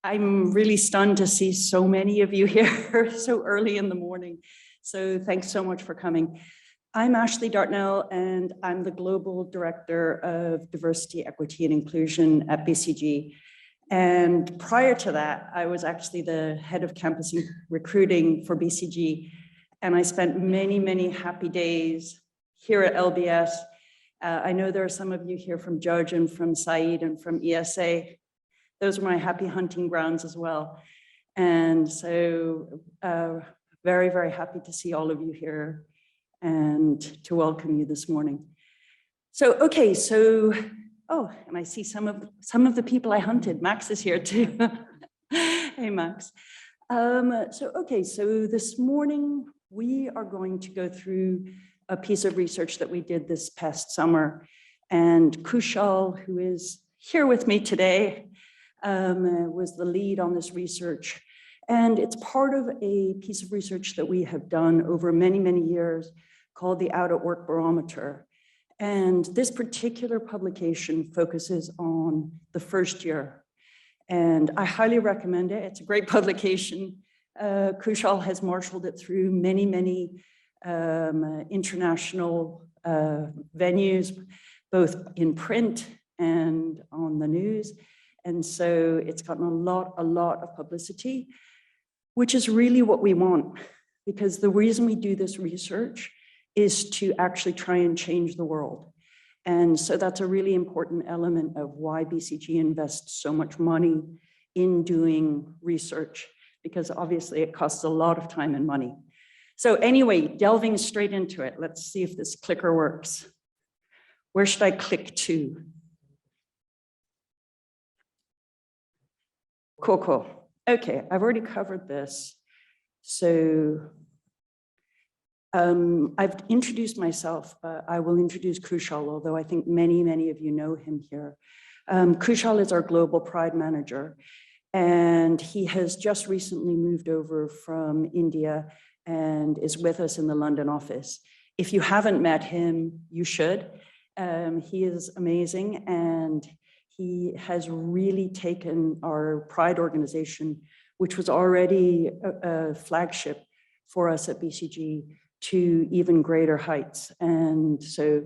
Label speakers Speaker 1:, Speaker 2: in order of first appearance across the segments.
Speaker 1: I'm really stunned to see so many of you here so early in the morning. So thanks so much for coming. I'm Ashley Dartnell, and I'm the Global Director of Diversity, Equity, and Inclusion at BCG. And prior to that, I was actually the head of campus recruiting for BCG. And I spent many, many happy days here at LBS. I know there are some of you here from Judge and from Said and from ESA. Those are my happy hunting grounds as well. And so very, very happy to see all of you here and to welcome you this morning. So, okay, so, oh, and I see some of the people I hunted. Max is here too. Hey, Max. Okay, so this morning we are going to go through a piece of research that we did this past summer. And Kushal, who is here with me today, was the lead on this research. And it's part of a piece of research that we have done over many, many years called the Out at Work Barometer. And this particular publication focuses on the first year. And I highly recommend it. It's a great publication. Kushal has marshaled it through many, many international venues, both in print and on the news. And so it's gotten a lot of publicity, which is really what we want, because the reason we do this research is to actually try and change the world. And so that's a really important element of why BCG invests so much money in doing research, because obviously it costs a lot of time and money. So anyway, delving straight into it, let's see if this clicker works. Where should I click to? Cool. Okay, I've already covered this. So I've introduced myself, but I will introduce Kushal, although I think many of you know him here. Kushal is our Global Pride Manager, and he has just recently moved over from India and is with us in the London office. If you haven't met him, you should. He is amazing, and he has really taken our Pride organization, which was already a flagship for us at BCG, to even greater heights. And so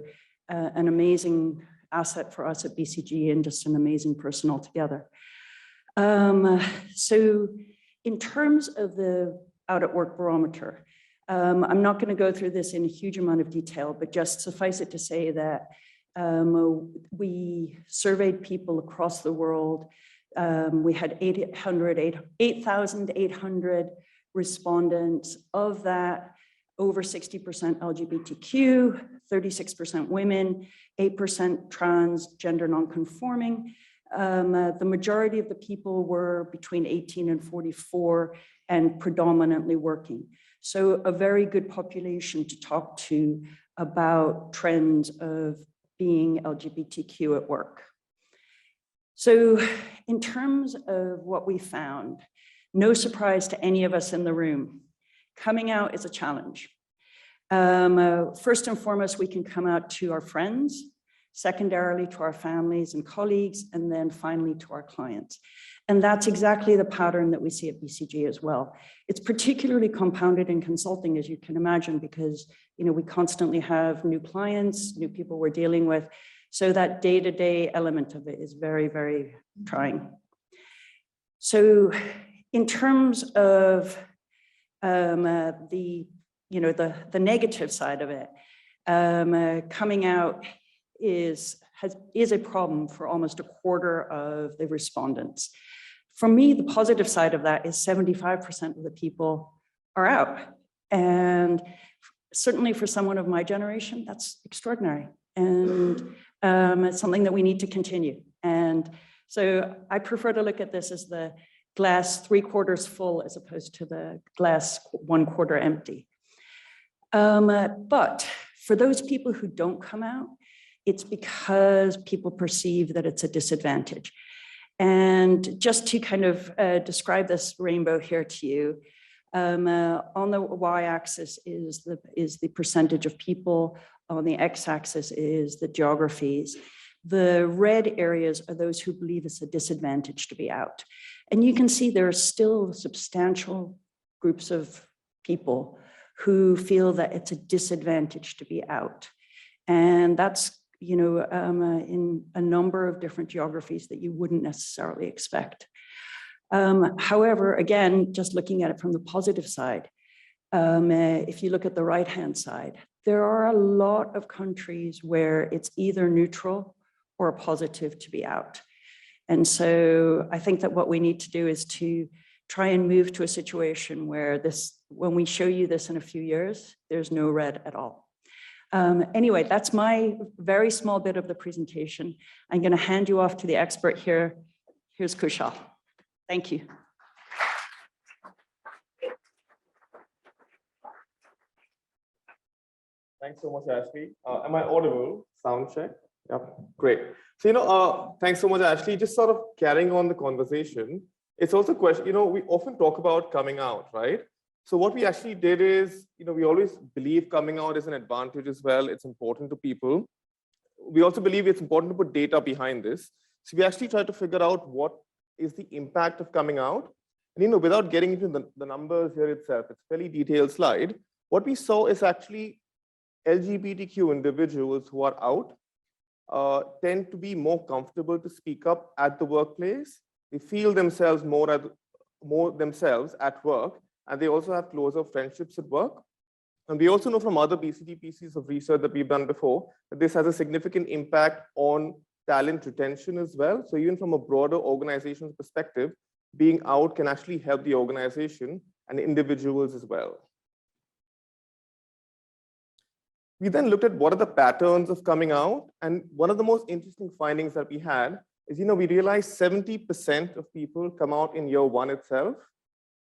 Speaker 1: an amazing asset for us at BCG, and just an amazing person altogether. So in terms of the Out at Work Barometer, I'm not going to go through this in a huge amount of detail, but just suffice it to say that we surveyed people across the world. We had 8,800 respondents. Of that, over 60% LGBTQ, 36% women, 8% trans, gender nonconforming. The majority of the people were between 18 and 44 and predominantly working. So a very good population to talk to about trends of being LGBTQ at work. So in terms of what we found, no surprise to any of us in the room, coming out is a challenge. First and foremost, we can come out to our friends, secondarily to our families and colleagues, and then finally to our clients. And that's exactly the pattern that we see at BCG as well. It's particularly compounded in consulting, as you can imagine, because we constantly have new clients, new people we're dealing with. So that day-to-day element of it is very, very trying. So in terms of the negative side of it, coming out is a problem for almost a quarter of the respondents. For me, the positive side of that is 75% of the people are out. And certainly for someone of my generation, that's extraordinary. And it's something that we need to continue. And so I prefer to look at this as the glass 3/4 full as opposed to the glass 1/4 empty. But for those people who don't come out, it's because people perceive that it's a disadvantage. And just to kind of describe this rainbow here to you, on the y-axis is the percentage of people, on the x-axis is the geographies. The red areas are those who believe it's a disadvantage to be out. And you can see there are still substantial groups of people who feel that it's a disadvantage to be out. And that's, in a number of different geographies that you wouldn't necessarily expect. However, again, just looking at it from the positive side, if you look at the right-hand side, there are a lot of countries where it's either neutral or positive to be out. And so I think that what we need to do is to try and move to a situation where when we show you this in a few years, there's no red at all. Anyway, that's my very small bit of the presentation. I'm going to hand you off to the expert here. Here's Kushal. Thank you.
Speaker 2: Thanks so much, Ashley. Am I audible? Sound check? Yep, great. So, thanks so much, Ashley. Just sort of carrying on the conversation. It's also a question, we often talk about coming out, right? So what we actually did is, we always believe coming out is an advantage as well. It's important to people. We also believe it's important to put data behind this. So we actually tried to figure out what is the impact of coming out. And, without getting into the numbers here itself, it's a fairly detailed slide. What we saw is actually LGBTQ individuals who are out tend to be more comfortable to speak up at the workplace. They feel themselves more themselves at work, and they also have closer friendships at work. And we also know from other BCG pieces of research that we've done before that this has a significant impact on talent retention as well. So even from a broader organization's perspective, being out can actually help the organization and individuals as well. We then looked at what are the patterns of coming out. And one of the most interesting findings that we had is, we realized 70% of people come out in year one itself.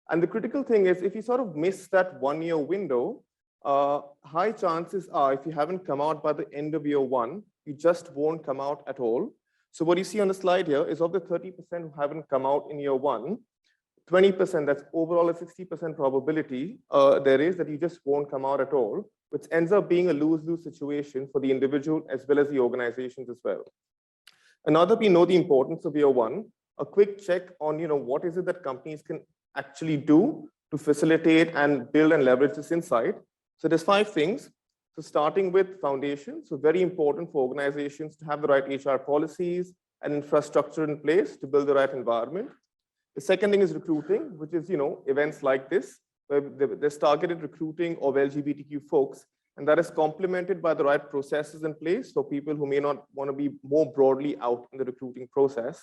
Speaker 2: And the critical thing is, if you sort of miss that 1 year window, high chances are if you haven't come out by the end of year one, you just won't come out at all. So what you see on the slide here is of the 30% who haven't come out in year one, 20%, that's overall a 60% probability there is that you just won't come out at all, which ends up being a lose-lose situation for the individual as well as the organizations as well. Another, we know the importance of year one, a quick check on, what is it that companies can actually do to facilitate and build and leverage this insight. So there's 5 things. So starting with foundation, so very important for organizations to have the right HR policies and infrastructure in place to build the right environment. The second thing is recruiting, which is, events like this, where there's targeted recruiting of LGBTQ folks, and that is complemented by the right processes in place for people who may not want to be more broadly out in the recruiting process.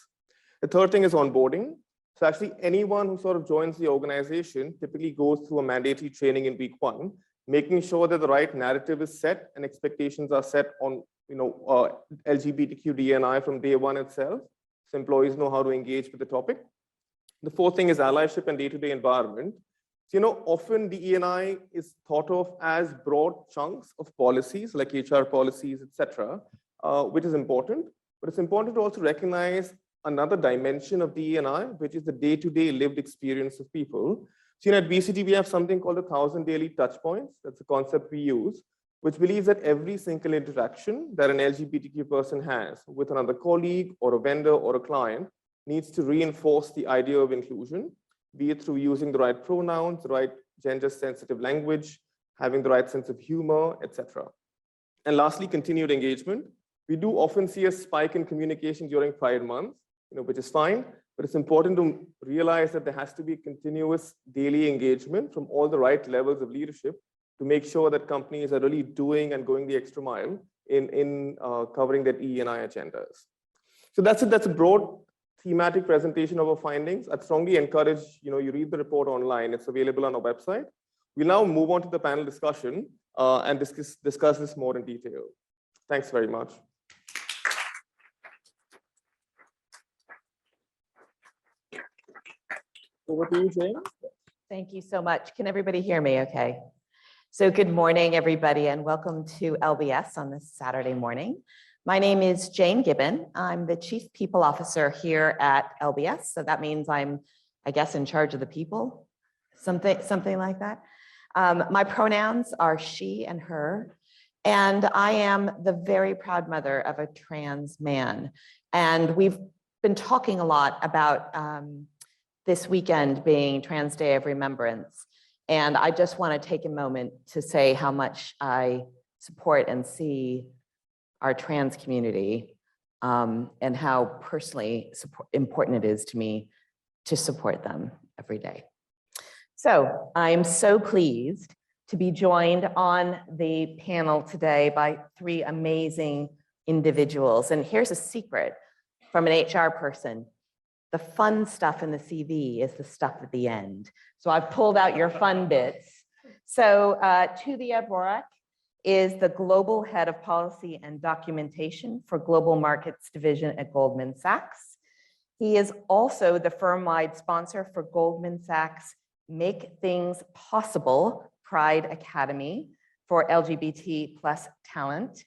Speaker 2: The third thing is onboarding. So actually anyone who sort of joins the organization typically goes through a mandatory training in week 1, making sure that the right narrative is set and expectations are set on, LGBTQ D&I from day one itself, so employees know how to engage with the topic. The fourth thing is allyship and day-to-day environment. So, often DE&I is thought of as broad chunks of policies like HR policies, etc., which is important. But it's important to also recognize another dimension of DE&I, which is the day-to-day lived experience of people. So, at BCG, we have something called 1,000 daily touch points. That's a concept we use, which believes that every single interaction that an LGBTQ person has with another colleague or a vendor or a client needs to reinforce the idea of inclusion, be it through using the right pronouns, the right gender-sensitive language, having the right sense of humor, etc. And lastly, continued engagement. We do often see a spike in communication during Pride Month, which is fine, but it's important to realize that there has to be continuous daily engagement from all the right levels of leadership to make sure that companies are really doing and going the extra mile in covering their E&I agendas. So that's it. That's a broad thematic presentation of our findings. I'd strongly encourage, you read the report online. It's available on our website. We'll now move on to the panel discussion and discuss this more in detail. Thanks very much. Over to you, Jane.
Speaker 3: Thank you so much. Can everybody hear me okay? So good morning, everybody, and welcome to LBS on this Saturday morning. My name is Jane Gibbon. I'm the Chief People Officer here at LBS. So that means I'm, I guess, in charge of the people, something like that. My pronouns are she and her, and I am the very proud mother of a trans man. And we've been talking a lot about this weekend being Trans Day of Remembrance. And I just want to take a moment to say how much I support and see our trans community, and how personally important it is to me to support them every day. So I'm so pleased to be joined on the panel today by three amazing individuals. And here's a secret from an HR person. The fun stuff in the CV is the stuff at the end. So I've pulled out your fun bits. So Tuvia Borak is the Global Head of Policy and Documentation for Global Markets Division at Goldman Sachs. He is also the firm-wide sponsor for Goldman Sachs Make Things Possible Pride Academy for LGBT+ talent.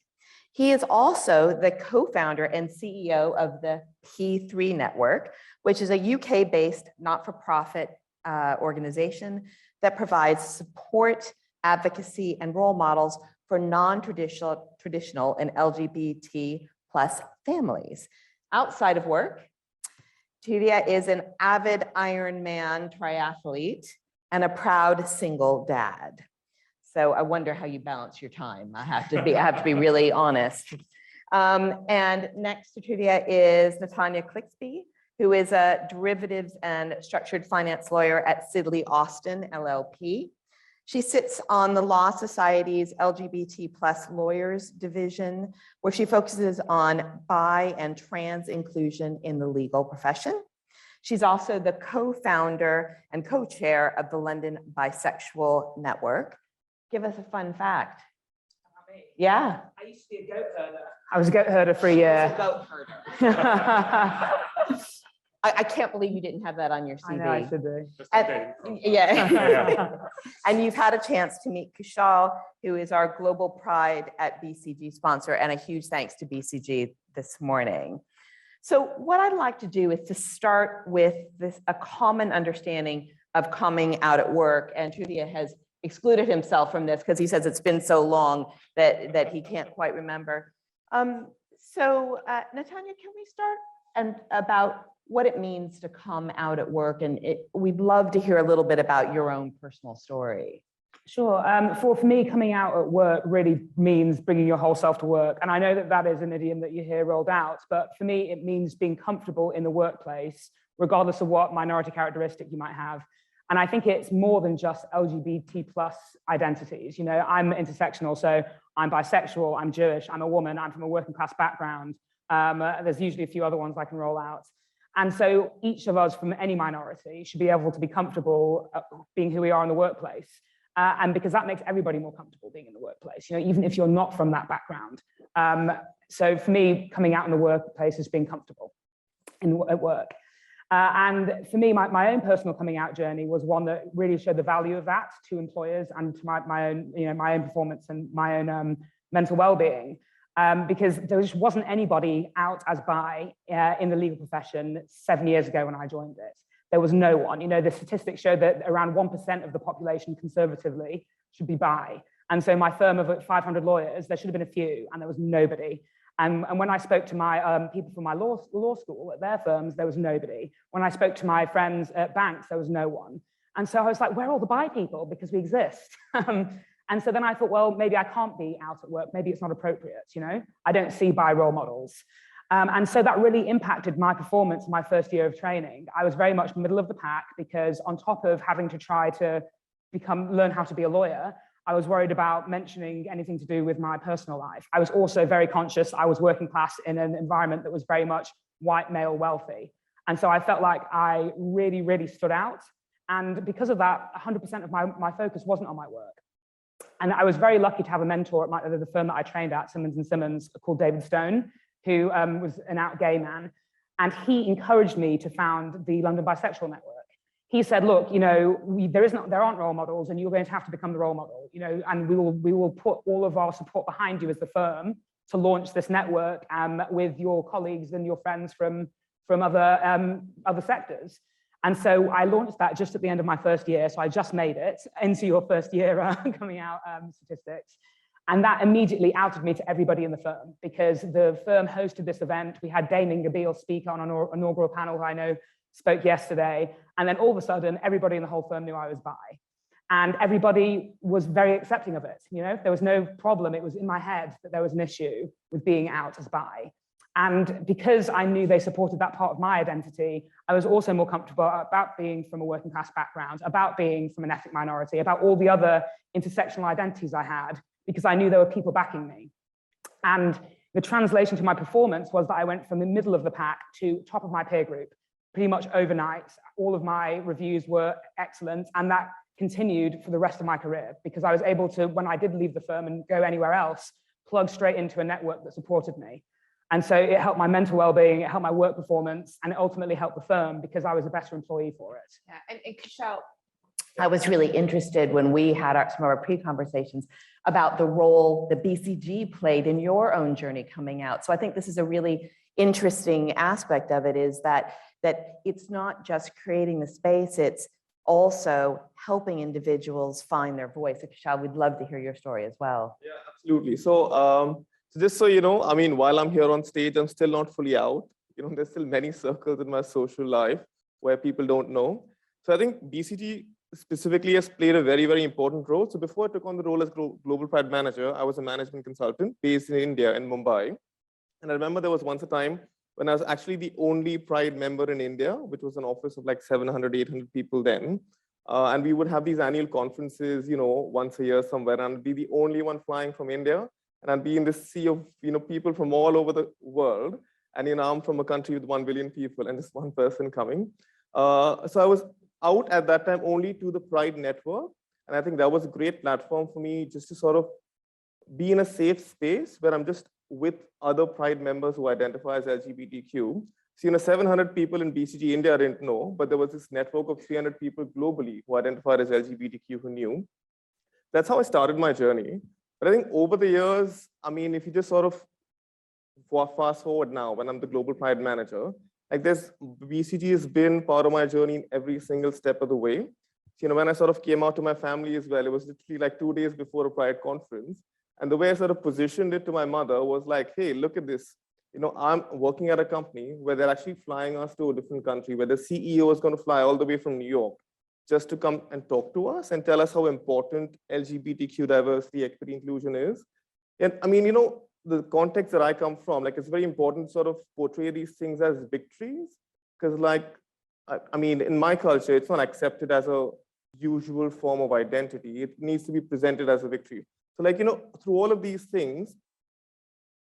Speaker 3: He is also the co-founder and CEO of the P3 Network, which is a UK-based not-for-profit organization that provides support, advocacy, and role models for non-traditional and LGBT+ families. Outside of work, Tuvia is an avid Ironman triathlete and a proud single dad. So I wonder how you balance your time. I have to be really honest. And next to Tuvia is Natanya Clixby, who is a derivatives and structured finance lawyer at Sidley Austin, LLP. She sits on the Law Society's LGBT+ lawyers division, where she focuses on bi and trans inclusion in the legal profession. She's also the co-founder and co-chair of the London Bisexual Network. Give us a fun fact. Yeah.
Speaker 4: I used to be a goat herder. I was a goat herder for a year.
Speaker 3: Goat herder. I can't believe you didn't have that on your CV.
Speaker 4: I know, I should do.
Speaker 3: Yeah. And you've had a chance to meet Kushal, who is our Global Pride at BCG sponsor, and a huge thanks to BCG this morning. So what I'd like to do is to start with a common understanding of coming out at work, and Tuvia has excluded himself from this because he says it's been so long that he can't quite remember. So Natanya, can we start about what it means to come out at work? And we'd love to hear a little bit about your own personal story.
Speaker 4: Sure. For me, coming out at work really means bringing your whole self to work. And I know that is an idiom that you hear rolled out, but for me, it means being comfortable in the workplace, regardless of what minority characteristic you might have. And I think it's more than just LGBT+ identities. You know, I'm intersectional, so I'm bisexual, I'm Jewish, I'm a woman, I'm from a working class background. There's usually a few other ones I can roll out. And so each of us from any minority should be able to be comfortable being who we are in the workplace. And because that makes everybody more comfortable being in the workplace, you know, even if you're not from that background. So for me, coming out in the workplace is being comfortable at work. And for me, my own personal coming out journey was one that really showed the value of that to employers and to my own performance and my own mental well-being. Because there just wasn't anybody out as bi in the legal profession 7 years ago when I joined it. There was no one. You know, the statistics show that around 1% of the population conservatively should be bi. And so my firm of 500 lawyers, there should have been a few, and there was nobody. And when I spoke to my people from my law school at their firms, there was nobody. When I spoke to my friends at banks, there was no one. And so I was like, where are all the bi people? Because we exist. And so then I thought, well, maybe I can't be out at work. Maybe it's not appropriate, you know? I don't see bi role models. And so that really impacted my performance in my first year of training. I was very much middle of the pack because on top of having to try to learn how to be a lawyer, I was worried about mentioning anything to do with my personal life. I was also very conscious I was working class in an environment that was very much white, male, wealthy. And so I felt like I really, really stood out. And because of that, 100% of my focus wasn't on my work. And I was very lucky to have a mentor at the firm that I trained at, Simmons & Simmons, called David Stone, who was an out gay man. And he encouraged me to found the London Bisexual Network. He said, look, you know, there aren't role models and you're going to have to become the role model, you know, and we will put all of our support behind you as the firm to launch this network with your colleagues and your friends from other sectors. And so I launched that just at the end of my first year. So I just made it into your first year coming out statistics. And that immediately outed me to everybody in the firm because the firm hosted this event. We had Damien Gabile speak on an inaugural panel who I know spoke yesterday, and then all of a sudden, everybody in the whole firm knew I was bi. And everybody was very accepting of it. You know, there was no problem. It was in my head that there was an issue with being out as bi. And because I knew they supported that part of my identity, I was also more comfortable about being from a working class background, about being from an ethnic minority, about all the other intersectional identities I had, because I knew there were people backing me. And the translation to my performance was that I went from the middle of the pack to top of my peer group, pretty much overnight. All of my reviews were excellent, and that continued for the rest of my career, because I was able to, when I did leave the firm and go anywhere else, plug straight into a network that supported me. And so it helped my mental well-being, it helped my work performance, and it ultimately helped the firm because I was a better employee for it.
Speaker 3: Yeah, and Kishal, I was really interested when we had some of our pre-conversations about the role the BCG played in your own journey coming out. So I think this is a really interesting aspect of it, is that it's not just creating the space, it's also helping individuals find their voice. Kishal, we'd love to hear your story as well.
Speaker 2: Yeah, absolutely. So just so you know, I mean, while I'm here on stage, I'm still not fully out. You know, there's still many circles in my social life where people don't know. So I think BCG specifically has played a very, very important role. So before I took on the role as Global Pride Manager, I was a management consultant based in India, in Mumbai. And I remember there was once a time when I was actually the only Pride member in India, which was an office of like 700, 800 people then. And we would have these annual conferences, you know, once a year somewhere, and I'd be the only one flying from India. And I'd be in this sea of, you know, people from all over the world. And, you know, I'm from a country with 1 billion people and just one person coming. So I was out at that time only to the Pride network. And I think that was a great platform for me just to sort of be in a safe space where I'm just with other Pride members who identify as LGBTQ. So, you know, 700 people in BCG India I didn't know, but there was this network of 300 people globally who identified as LGBTQ who knew. That's how I started my journey. But I think over the years, I mean, if you just sort of fast forward now, when I'm the Global Pride Manager, like BCG has been part of my journey in every single step of the way. So, you know, when I sort of came out to my family as well, it was literally like 2 days before a Pride conference. And the way I sort of positioned it to my mother was like, hey, look at this. You know, I'm working at a company where they're actually flying us to a different country, where the CEO is going to fly all the way from New York just to come and talk to us and tell us how important LGBTQ diversity, equity, inclusion is. And I mean, you know, the context that I come from, like, it's very important to sort of portray these things as victories, because like, I mean, in my culture, it's not accepted as a usual form of identity. It needs to be presented as a victory. So like, you know, through all of these things,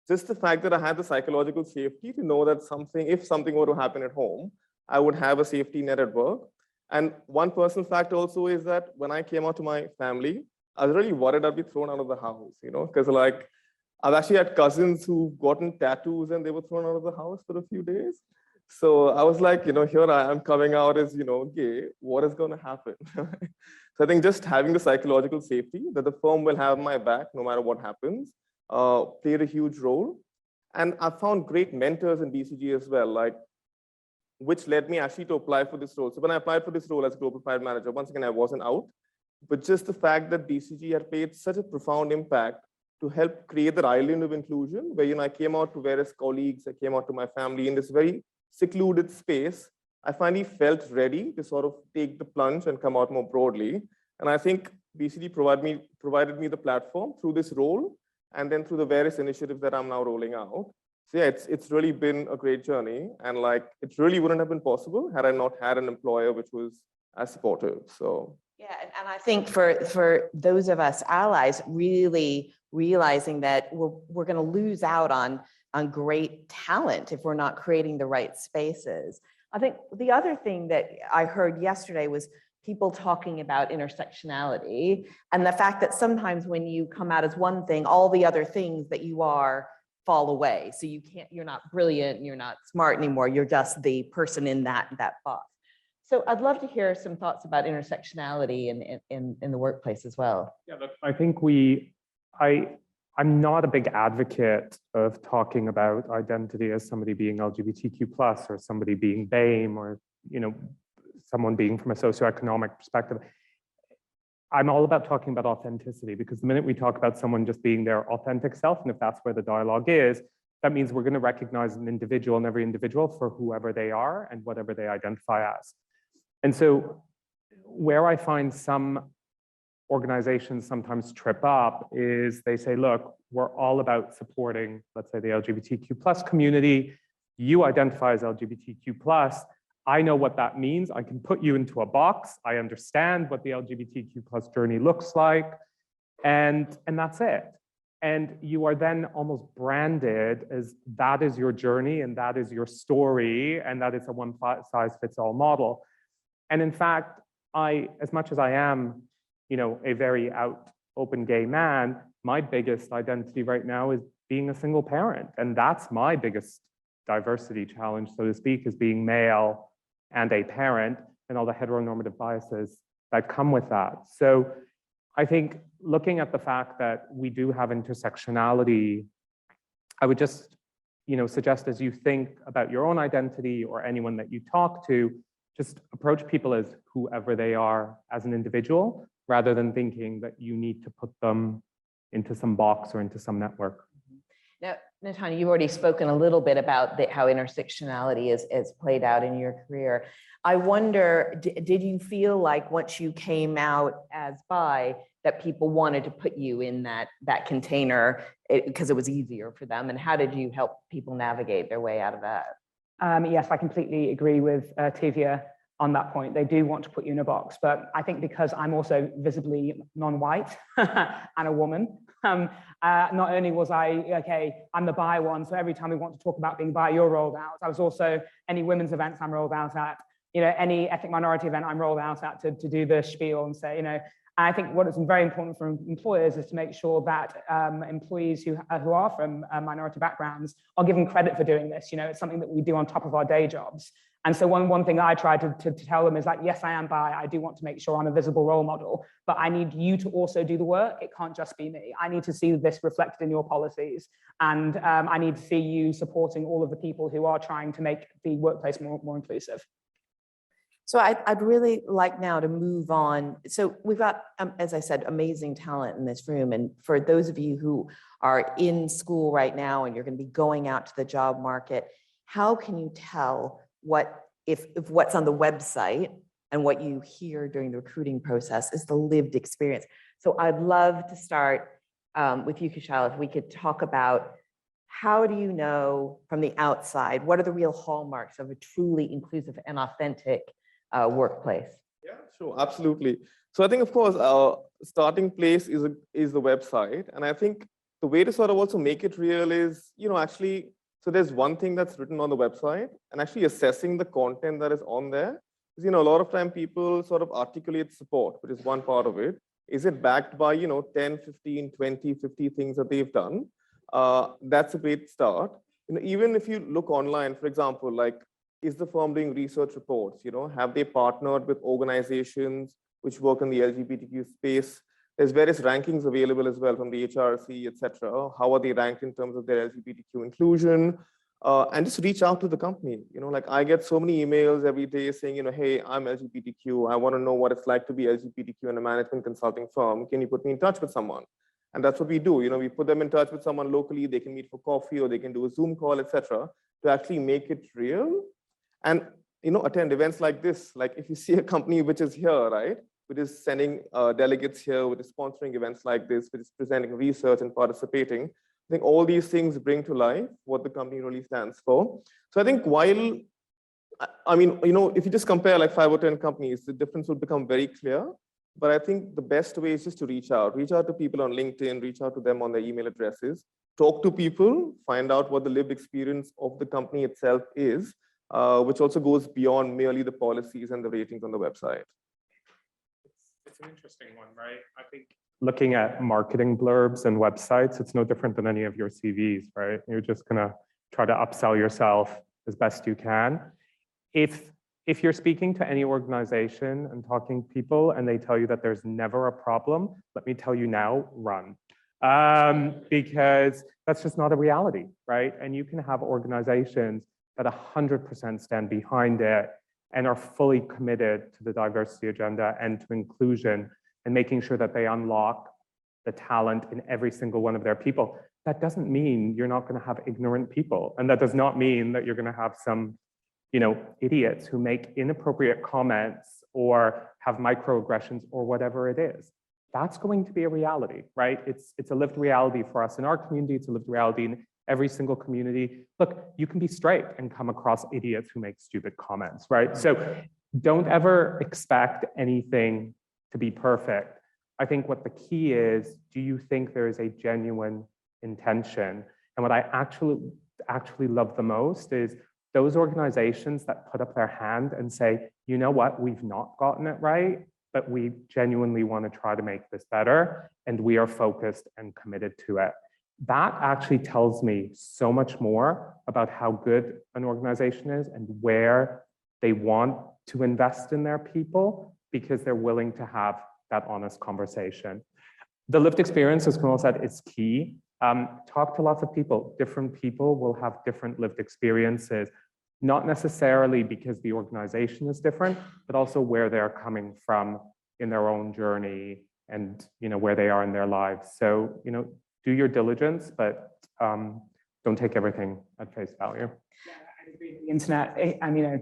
Speaker 2: just the fact that I had the psychological safety to know that if something were to happen at home, I would have a safety net at work. And one personal fact also is that when I came out to my family, I was really worried I'd be thrown out of the house, you know, because like, I've actually had cousins who've gotten tattoos and they were thrown out of the house for a few days. So I was like, you know, here I am coming out as, you know, gay, what is going to happen? So I think just having the psychological safety that the firm will have my back no matter what happens, played a huge role. And I found great mentors in BCG as well, like, which led me actually to apply for this role. So when I applied for this role as Global Pride Manager, once again, I wasn't out, but just the fact that BCG had played such a profound impact to help create that island of inclusion where, you know, I came out to various colleagues, I came out to my family in this very secluded space. I finally felt ready to sort of take the plunge and come out more broadly. And I think BCG provided me the platform through this role and then through the various initiatives that I'm now rolling out. So yeah, it's really been a great journey, and like, it really wouldn't have been possible had I not had an employer which was as supportive. So
Speaker 3: yeah, and I think for those of us allies, really realizing that we're going to lose out on great talent if we're not creating the right spaces. I think the other thing that I heard yesterday was people talking about intersectionality and the fact that sometimes when you come out as one thing, all the other things that you are fall away. So you're not brilliant, you're not smart anymore, you're just the person in that box. So I'd love to hear some thoughts about intersectionality in the workplace as well.
Speaker 5: Yeah, look, I think I'm not a big advocate of talking about identity as somebody being LGBTQ+ or somebody being BAME or, you know, someone being from a socioeconomic perspective. I'm all about talking about authenticity, because the minute we talk about someone just being their authentic self, and if that's where the dialogue is, that means we're going to recognize an individual and every individual for whoever they are and whatever they identify as. And so where I find some organizations sometimes trip up is they say, look, we're all about supporting, let's say, the LGBTQ plus community. You identify as LGBTQ plus. I know what that means. I can put you into a box. I understand what the LGBTQ plus journey looks like. And that's it. And you are then almost branded as that is your journey and that is your story and that is a one-size-fits-all model. And in fact, as much as I am, a very open gay man, my biggest identity right now is being a single parent. And that's my biggest diversity challenge, so to speak, is being male and a parent and all the heteronormative biases that come with that. So I think looking at the fact that we do have intersectionality, I would just, suggest as you think about your own identity or anyone that you talk to, just approach people as whoever they are as an individual, rather than thinking that you need to put them into some box or into some network.
Speaker 3: Now, Natanya, you've already spoken a little bit about how intersectionality is played out in your career. I wonder, did you feel like once you came out as bi, that people wanted to put you in that container because it was easier for them? And how did you help people navigate their way out of that?
Speaker 4: Yes, I completely agree with Tivia on that point. They do want to put you in a box, but I think because I'm also visibly non-white and a woman, not only was I'm the bi one, so every time we want to talk about being bi, you're rolled out. I was also, any women's events I'm rolled out at, any ethnic minority event I'm rolled out at to do the spiel and say, I think what is very important for employers is to make sure that employees who are from minority backgrounds are given credit for doing this. It's something that we do on top of our day jobs. And so one thing I try to tell them is like, yes, I am bi. I do want to make sure I'm a visible role model, but I need you to also do the work. It can't just be me. I need to see this reflected in your policies. And I need to see you supporting all of the people who are trying to make the workplace more inclusive.
Speaker 3: So I'd really like now to move on. So we've got, as I said, amazing talent in this room. And for those of you who are in school right now and you're going to be going out to the job market, how can you tell if what's on the website and what you hear during the recruiting process is the lived experience? So I'd love to start with you, Kushal, if we could talk about how do you know from the outside, what are the real hallmarks of a truly inclusive and authentic workplace?
Speaker 2: Yeah, sure, absolutely. So I think, of course, our starting place is the website. And I think the way to sort of also make it real is, actually, so there's one thing that's written on the website and actually assessing the content that is on there. Because, a lot of time people sort of articulate support, which is one part of it. Is it backed by, 10, 15, 20, 50 things that they've done? That's a great start. Even if you look online, for example, like, is the firm doing research reports? Have they partnered with organizations which work in the LGBTQ space? There's various rankings available as well from the HRC, etc. How are they ranked in terms of their LGBTQ inclusion? And just reach out to the company. Like I get so many emails every day saying, hey, I'm LGBTQ. I want to know what it's like to be LGBTQ in a management consulting firm. Can you put me in touch with someone? And that's what we do. We put them in touch with someone locally. They can meet for coffee or they can do a Zoom call, etc. to actually make it real. And attend events like this. Like if you see a company which is here, right, which is sending delegates here, which is sponsoring events like this, which is presenting research and participating, I think all these things bring to life what the company really stands for. So I think while, if you just compare like 5 or 10 companies, the difference will become very clear. But I think the best way is just to reach out to people on LinkedIn, reach out to them on their email addresses, talk to people, find out what the lived experience of the company itself is, which also goes beyond merely the policies and the ratings on the website.
Speaker 5: It's an interesting one, right? I think looking at marketing blurbs and websites, it's no different than any of your CVs, right? You're just gonna try to upsell yourself as best you can. If you're speaking to any organization and talking to people and they tell you that there's never a problem, let me tell you now, run. Because that's just not a reality, right? And you can have organizations that 100% stand behind it and are fully committed to the diversity agenda and to inclusion and making sure that they unlock the talent in every single one of their people. that doesn't mean you're not going to have ignorant people. And that does not mean that you're going to have some, idiots who make inappropriate comments or have microaggressions or whatever it is. That's going to be a reality, right? It's a lived reality for us in our community. It's a lived reality in every single community. Look, you can be straight and come across idiots who make stupid comments, right? So don't ever expect anything to be perfect. I think what the key is, do you think there is a genuine intention? And what I actually love the most is those organizations that put up their hand and say, you know what, we've not gotten it right, but we genuinely want to try to make this better, and we are focused and committed to it. That actually tells me so much more about how good an organization is and where they want to invest in their people, because they're willing to have that honest conversation. The lived experience, as Kunal said, is key. Talk to lots of people. Different people will have different lived experiences, not necessarily because the organization is different, but also where they're coming from in their own journey and where they are in their lives. So, do your diligence, but don't take everything at face value.
Speaker 4: I agree with the internet.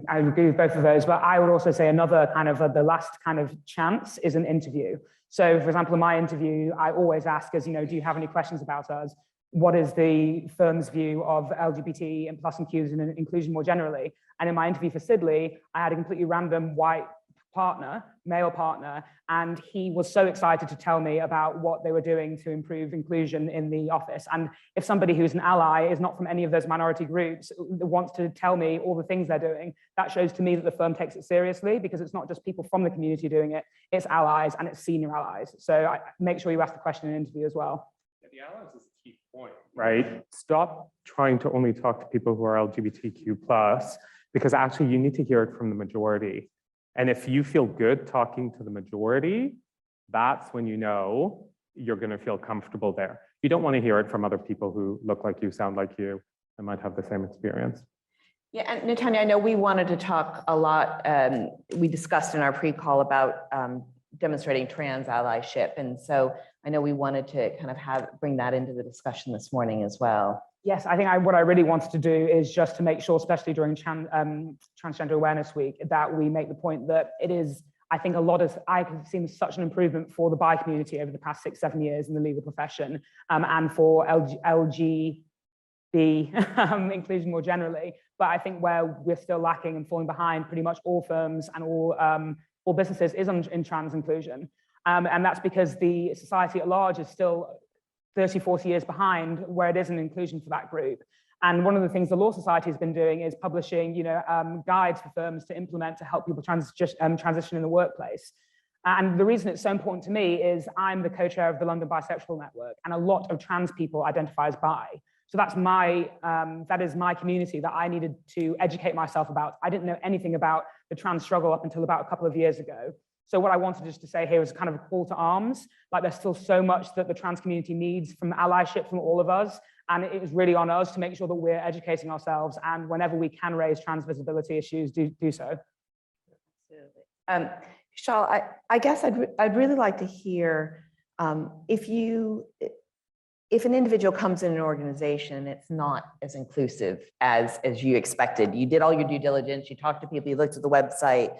Speaker 4: I agree with both of those, but I would also say another kind of the last kind of chance is an interview. So, for example, in my interview, I always ask us, do you have any questions about us? What is the firm's view of LGBT and plus inclusion and inclusion more generally? And in my interview for Sidley, I had a completely random white partner, male partner, and he was so excited to tell me about what they were doing to improve inclusion in the office. And if somebody who's an ally is not from any of those minority groups, wants to tell me all the things they're doing, that shows to me that the firm takes it seriously, because it's not just people from the community doing it, it's allies and it's senior allies. So make sure you ask the question in an interview as well.
Speaker 5: The allies is a key point, right? Stop trying to only talk to people who are LGBTQ+, because actually you need to hear it from the majority. And if you feel good talking to the majority, that's when you're going to feel comfortable there. You don't want to hear it from other people who look like you, sound like you, and might have the same experience.
Speaker 3: Yeah, and Natanya, I know we wanted to talk a lot, we discussed in our pre-call about demonstrating trans allyship. And so I know we wanted to kind of bring that into the discussion this morning as well.
Speaker 4: Yes, I think what I really wanted to do is just to make sure, especially during Transgender Awareness Week, that we make the point that it is, I think I've seen such an improvement for the bi community over the past 6-7 years in the legal profession, and for LGB inclusion more generally. But I think where we're still lacking and falling behind pretty much all firms and all businesses is in trans inclusion. And that's because the society at large is still 30-40 years behind where it is in inclusion for that group. And one of the things the Law Society has been doing is publishing, guides for firms to implement to help people transition in the workplace. And the reason it's so important to me is I'm the co-chair of the London Bisexual Network, and a lot of trans people identify as bi. So that is my community that I needed to educate myself about. I didn't know anything about the trans struggle up until about a couple of years ago. So what I wanted just to say here is kind of a call to arms. Like, there's still so much that the trans community needs from allyship from all of us. And it is really on us to make sure that we're educating ourselves. And whenever we can raise trans visibility issues, do so.
Speaker 3: Absolutely. Vishal, I guess I'd really like to hear if an individual comes in an organization, it's not as inclusive as you expected. You did all your due diligence, you talked to people, you looked at the website,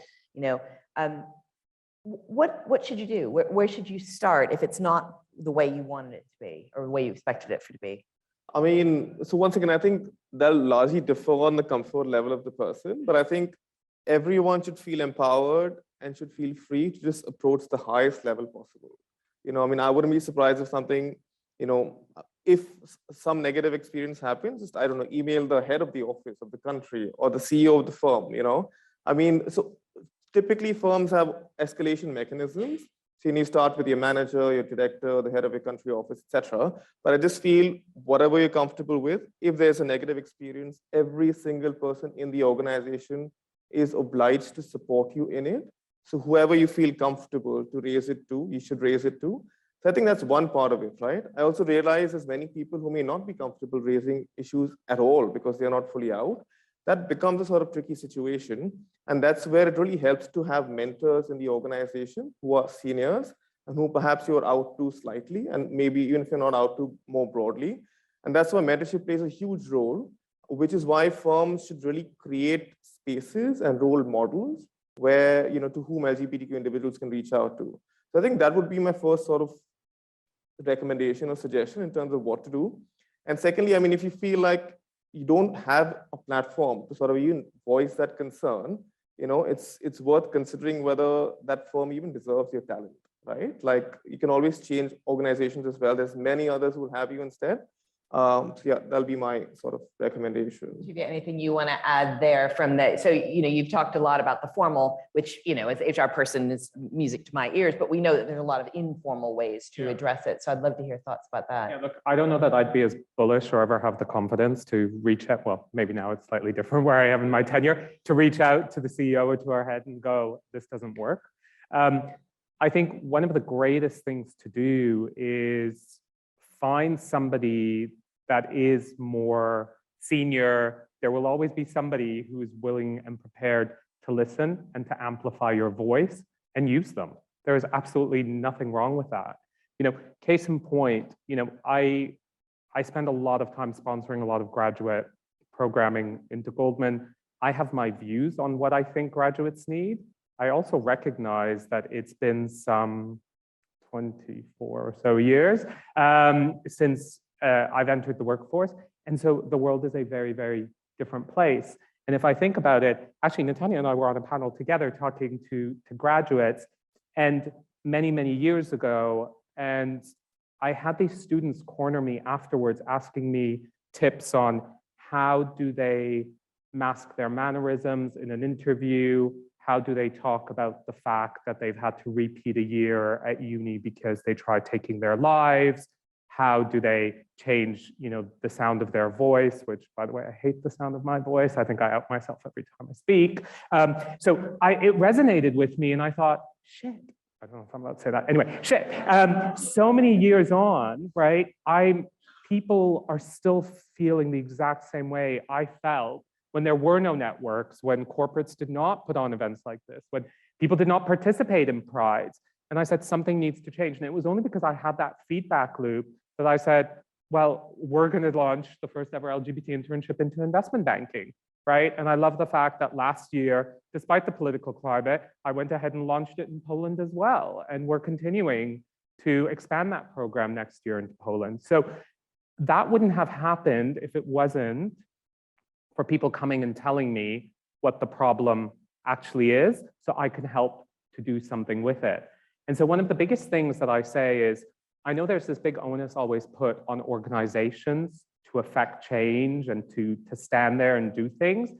Speaker 3: what should you do? Where should you start if it's not the way you wanted it to be or the way you expected it to be?
Speaker 2: I mean, so once again, I think they'll largely differ on the comfort level of the person, but I think everyone should feel empowered and should feel free to just approach the highest level possible. I wouldn't be surprised if something, if some negative experience happens, just, I don't know, email the head of the office of the country or the CEO of the firm, so typically firms have escalation mechanisms. So you start with your manager, your director, the head of your country office, etc. But I just feel whatever you're comfortable with, if there's a negative experience, every single person in the organization is obliged to support you in it. So whoever you feel comfortable to raise it to, you should raise it to. So I think that's one part of it, right? I also realize there's many people who may not be comfortable raising issues at all because they're not fully out. That becomes a sort of tricky situation. And that's where it really helps to have mentors in the organization who are seniors and who perhaps you're out to slightly, and maybe even if you're not out to more broadly. And that's why mentorship plays a huge role, which is why firms should really create spaces and role models where, to whom LGBTQ individuals can reach out to. So I think that would be my first sort of recommendation or suggestion in terms of what to do. And secondly, I mean, if you feel like you don't have a platform to sort of even voice that concern, it's worth considering whether that firm even deserves your talent, right? Like, you can always change organizations as well. There's many others who will have you instead. So yeah, that'll be my sort of recommendation.
Speaker 3: Do you get anything you want to add there from that? So, you've talked a lot about the formal, which, as an HR person is music to my ears, but we know that there's a lot of informal ways to address it. So I'd love to hear thoughts about that.
Speaker 5: Yeah, look, I don't know that I'd be as bullish or ever have the confidence to reach out. Well, maybe now it's slightly different where I am in my tenure, to reach out to the CEO or to our head and go, this doesn't work. I think one of the greatest things to do is find somebody that is more senior. There will always be somebody who is willing and prepared to listen and to amplify your voice and use them. There is absolutely nothing wrong with that. Case in point, I spend a lot of time sponsoring a lot of graduate programming into Goldman. I have my views on what I think graduates need. I also recognize that it's been some 24 or so years since I've entered the workforce. And so the world is a very, very different place. And if I think about it, actually, Natanya and I were on a panel together talking to graduates, and many, many years ago, and I had these students corner me afterwards asking me tips on how do they mask their mannerisms in an interview. How do they talk about the fact that they've had to repeat a year at uni because they tried taking their lives? How do they change, the sound of their voice, which, by the way, I hate the sound of my voice. I think I out myself every time I speak. So it resonated with me, and I thought, shit, I don't know if I'm allowed to say that. Anyway, shit. So many years on, right? People are still feeling the exact same way I felt when there were no networks, when corporates did not put on events like this, when people did not participate in prides. And I said, something needs to change. And it was only because I had that feedback loop that I said, well, we're going to launch the first ever LGBT internship into investment banking, right? And I love the fact that last year, despite the political climate, I went ahead and launched it in Poland as well. And we're continuing to expand that program next year into Poland. So that wouldn't have happened if it wasn't for people coming and telling me what the problem actually is, so I can help to do something with it. And so one of the biggest things that I say is, I know there's this big onus always put on organizations to affect change and to stand there and do things.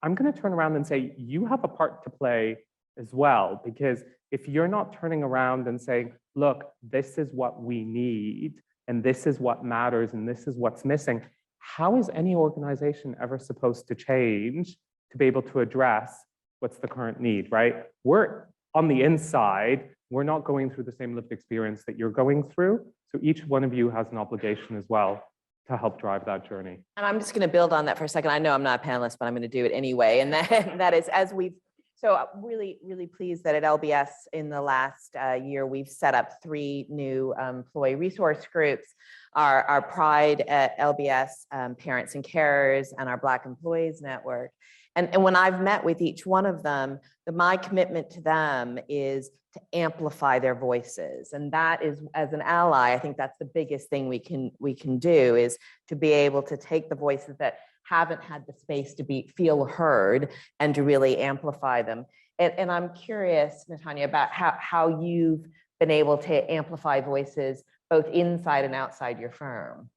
Speaker 5: I'm going to turn around and say, you have a part to play as well, because if you're not turning around and saying, look, this is what we need, and this is what matters, and this is what's missing, how is any organization ever supposed to change to be able to address what's the current need, right? We're on the inside, we're not going through the same lived experience that you're going through. So each one of you has an obligation as well to help drive that journey.
Speaker 3: And I'm just going to build on that for a second. I know I'm not a panelist, but I'm going to do it anyway. And that is, so I'm really, really pleased that at LBS in the last year, we've set up 3 new employee resource groups, our Pride at LBS Parents and Carers, and our Black Employees Network. And when I've met with each one of them, my commitment to them is to amplify their voices. And that is, as an ally, I think that's the biggest thing we can do, is to be able to take the voices that haven't had the space to feel heard and to really amplify them. And I'm curious, Natanya, about how you've been able to amplify voices both inside and outside your firm.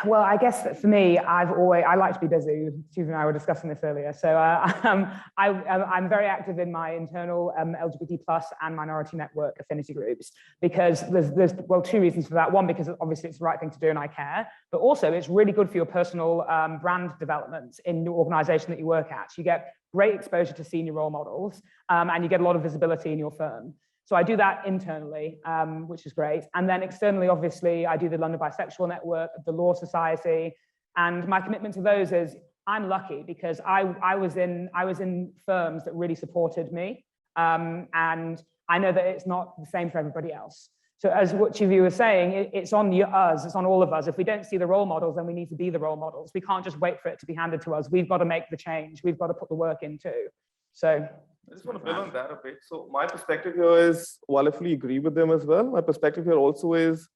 Speaker 4: Well, I guess that for me, I like to be busy. Susan and I were discussing this earlier. So I'm very active in my internal LGBT+ and minority network affinity groups, because there's 2 reasons for that. One, because obviously it's the right thing to do and I care, but also it's really good for your personal brand development in the organization that you work at. You get great exposure to senior role models, and you get a lot of visibility in your firm. So I do that internally, which is great. And then externally, obviously, I do the London Bisexual Network, the Law Society. And my commitment to those is, I'm lucky because I was in firms that really supported me. And I know that it's not the same for everybody else. So as what you were saying, it's on us, it's on all of us. If we don't see the role models, then we need to be the role models. We can't just wait for it to be handed to us. We've got to make the change. We've got to put the work in too. So
Speaker 2: I just want to build on that a bit. So my perspective here is, while I fully agree with them as well, my perspective here also is,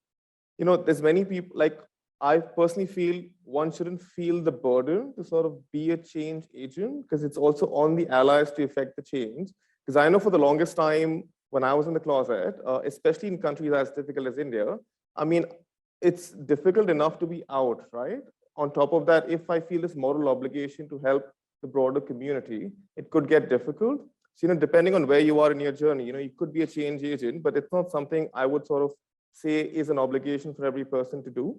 Speaker 2: there's many people, like I personally feel one shouldn't feel the burden to sort of be a change agent, because it's also on the allies to effect the change. Because I know for the longest time, when I was in the closet, especially in countries as difficult as India, I mean, it's difficult enough to be out, right? On top of that, if I feel this moral obligation to help the broader community, it could get difficult. So, depending on where you are in your journey, you could be a change agent, but it's not something I would sort of say is an obligation for every person to do.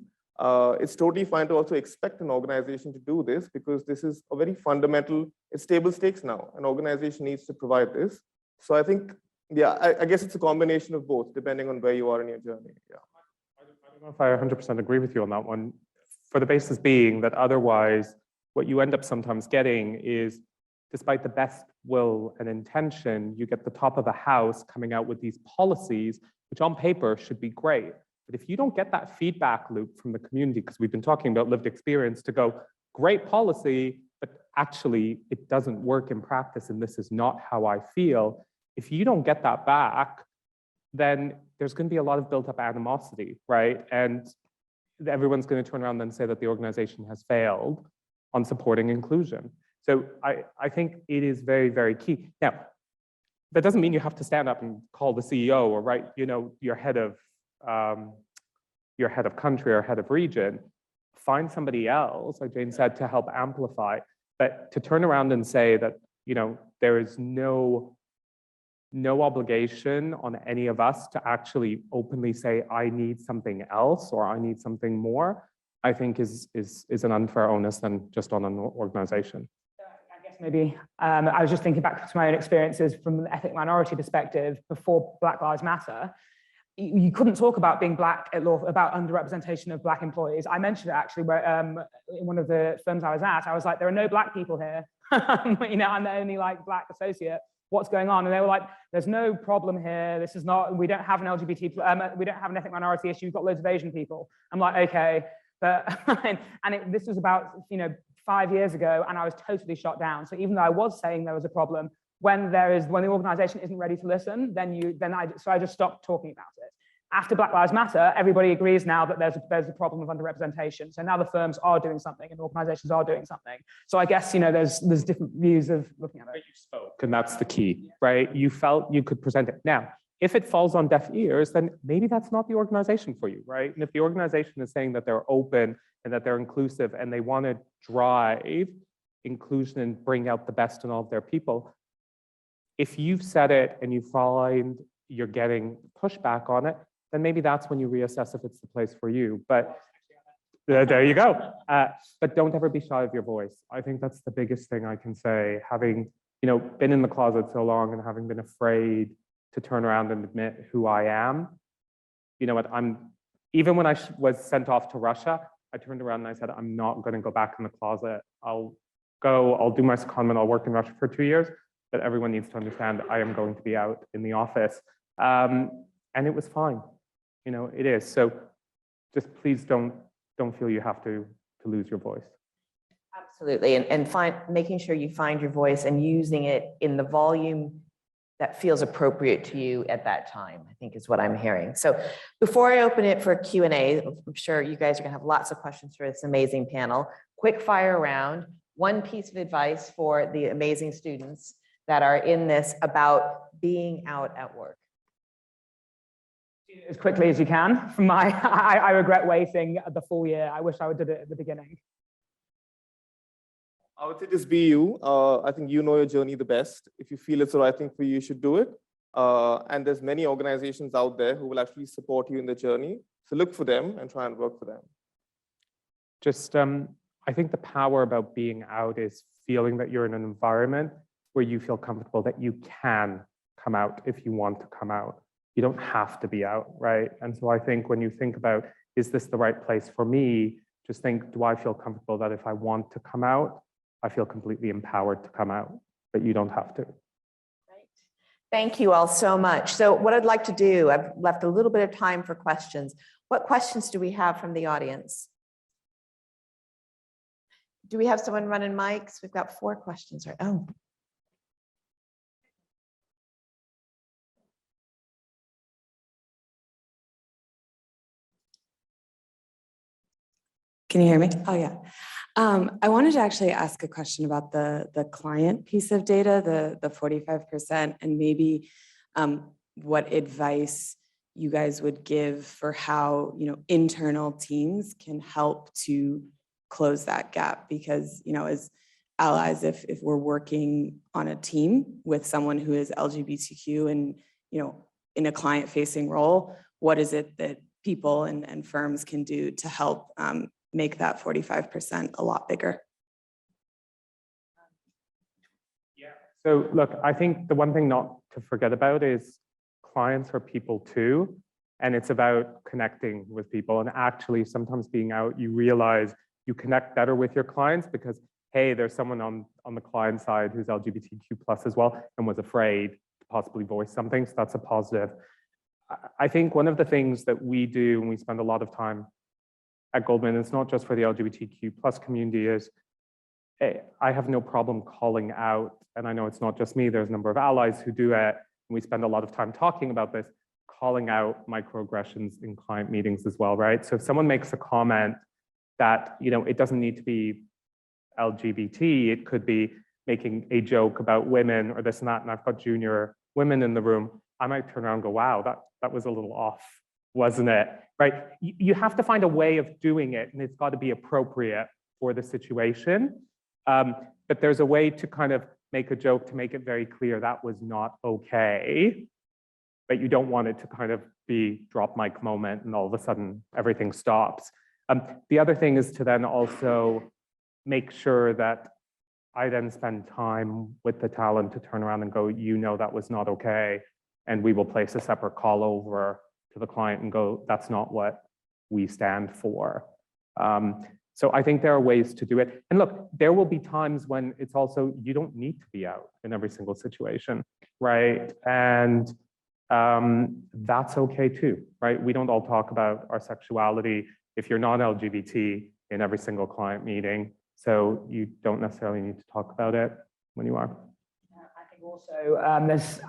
Speaker 2: It's totally fine to also expect an organization to do this, because this is a very fundamental, it's table stakes now. An organization needs to provide this. So I think, yeah, I guess it's a combination of both, depending on where you are in your journey. Yeah.
Speaker 5: I don't know if I 100% agree with you on that one, for the basis being that otherwise, what you end up sometimes getting is, despite the best will and intention, you get the top of the house coming out with these policies, which on paper should be great. But if you don't get that feedback loop from the community, because we've been talking about lived experience, to go, great policy, but actually it doesn't work in practice and this is not how I feel. If you don't get that back, then there's going to be a lot of built up animosity, right? And everyone's going to turn around and say that the organization has failed on supporting inclusion. So I think it is very, very key. Now, that doesn't mean you have to stand up and call the CEO or write, your head of country or head of region. Find somebody else, like Jane said, to help amplify. But to turn around and say that, there is no obligation on any of us to actually openly say, I need something else or I need something more, I think is an unfair onus than just on an organization.
Speaker 4: I guess maybe I was just thinking back to my own experiences from an ethnic minority perspective before Black Lives Matter. You couldn't talk about being Black at law, about underrepresentation of Black employees. I mentioned it actually where, in one of the firms I was at. I was like, there are no Black people here. I'm the only Black associate. What's going on? And they were like, there's no problem here. This is not, we don't have an LGBT, we don't have an ethnic minority issue. We've got loads of Asian people. I'm like, okay. But, this was about, 5 years ago, and I was totally shot down. So even though I was saying there was a problem, when the organization isn't ready to listen, so I just stopped talking about it. After Black Lives Matter, everybody agrees now that there's a problem of underrepresentation. So now the firms are doing something and organizations are doing something. So I guess, there's different views of looking at it.
Speaker 5: You spoke, and that's the key, right? You felt you could present it. Now, if it falls on deaf ears, then maybe that's not the organization for you, right? And if the organization is saying that they're open and that they're inclusive and they want to drive inclusion and bring out the best in all of their people, if you've said it and you find you're getting pushback on it, then maybe that's when you reassess if it's the place for you. But there you go. But don't ever be shy of your voice. I think that's the biggest thing I can say. Having been in the closet so long and having been afraid to turn around and admit who I am, even when I was sent off to Russia, I turned around and I said, I'm not going to go back in the closet. I'll do my secondment, I'll work in Russia for 2 years. But everyone needs to understand I am going to be out in the office. And it was fine. It is. So just please don't feel you have to lose your voice.
Speaker 3: Absolutely. And making sure you find your voice and using it in the volume that feels appropriate to you at that time, I think is what I'm hearing. So before I open it for Q&A, I'm sure you guys are gonna have lots of questions for this amazing panel. Quick fire round, one piece of advice for the amazing students that are in this about being out at work.
Speaker 4: As quickly as you can. I regret waiting the full year. I wish I would have did it at the beginning.
Speaker 2: I would say just be you. I think you know your journey the best. If you feel it's the right thing for you, you should do it. And there's many organizations out there who will actually support you in the journey. So look for them and try and work for them.
Speaker 5: Just, I think the power about being out is feeling that you're in an environment where you feel comfortable that you can come out if you want to come out. You don't have to be out, right? And so I think when you think about, is this the right place for me? Just think, do I feel comfortable that if I want to come out, I feel completely empowered to come out, but you don't have to.
Speaker 3: Right. Thank you all so much. So what I'd like to do, I've left a little bit of time for questions. What questions do we have from the audience? Do we have someone running mics? We've got 4 questions. Right? Oh.
Speaker 6: Can you hear me? Oh, yeah. I wanted to actually ask a question about the client piece of data, the 45%, and maybe what advice you guys would give for how, internal teams can help to close that gap. Because, as allies, if we're working on a team with someone who is LGBTQ and, in a client-facing role, what is it that people and firms can do to help make that 45% a lot bigger?
Speaker 5: Yeah. So look, I think the one thing not to forget about is clients are people too, and it's about connecting with people. And actually, sometimes being out, you realize you connect better with your clients because, hey, there's someone on the client side who's LGBTQ plus as well and was afraid to possibly voice something. So that's a positive. I think one of the things that we do, and we spend a lot of time at Goldman, it's not just for the LGBTQ plus community, is I have no problem calling out, and I know it's not just me, there's a number of allies who do it, and we spend a lot of time talking about this, calling out microaggressions in client meetings as well, right? So if someone makes a comment that, it doesn't need to be LGBT, it could be making a joke about women or this and that, and I've got junior women in the room, I might turn around and go, wow, that was a little off, wasn't it? Right? You have to find a way of doing it, and it's got to be appropriate for the situation. But there's a way to kind of make a joke to make it very clear that was not okay, but you don't want it to kind of be drop mic moment and all of a sudden everything stops. The other thing is to then also make sure that I then spend time with the talent to turn around and go, that was not okay, and we will place a separate call over to the client and go, that's not what we stand for. So I think there are ways to do it. And look, there will be times when it's also, you don't need to be out in every single situation, right? And that's okay too, right? We don't all talk about our sexuality if you're not LGBT in every single client meeting. So you don't necessarily need to talk about it when you are.
Speaker 4: I think also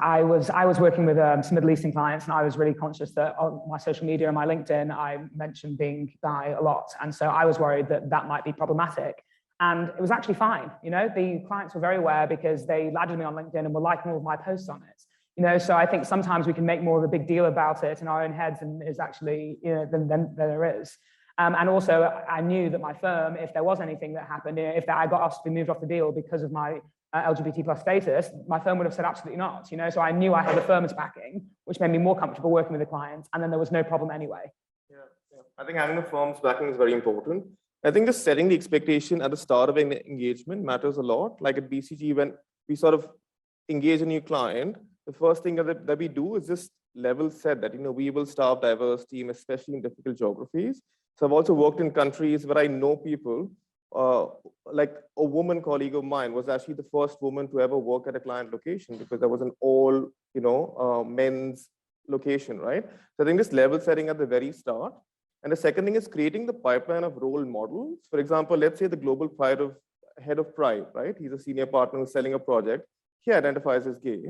Speaker 4: I was working with some Middle Eastern clients, and I was really conscious that on my social media and my LinkedIn, I mentioned being bi a lot. And so I was worried that that might be problematic. And it was actually fine. The clients were very aware because they added me on LinkedIn and were liking all of my posts on it. So I think sometimes we can make more of a big deal about it in our own heads than is actually, than there is. And also, I knew that my firm, if there was anything that happened, if I got asked to be moved off the deal because of my LGBT plus status, my firm would have said absolutely not. So I knew I had the firm's backing, which made me more comfortable working with the clients, and then there was no problem anyway.
Speaker 2: Yeah. I think having the firm's backing is very important. I think just setting the expectation at the start of an engagement matters a lot. Like at BCG, when we sort of engage a new client, the first thing that we do is just level set that, we will staff diverse team, especially in difficult geographies. So I've also worked in countries where I know people, like a woman colleague of mine was actually the first woman to ever work at a client location because there was an all, men's location, right? So I think this level setting at the very start. And the second thing is creating the pipeline of role models. For example, let's say the global head of Pride, right? He's a senior partner who's selling a project. He identifies as gay.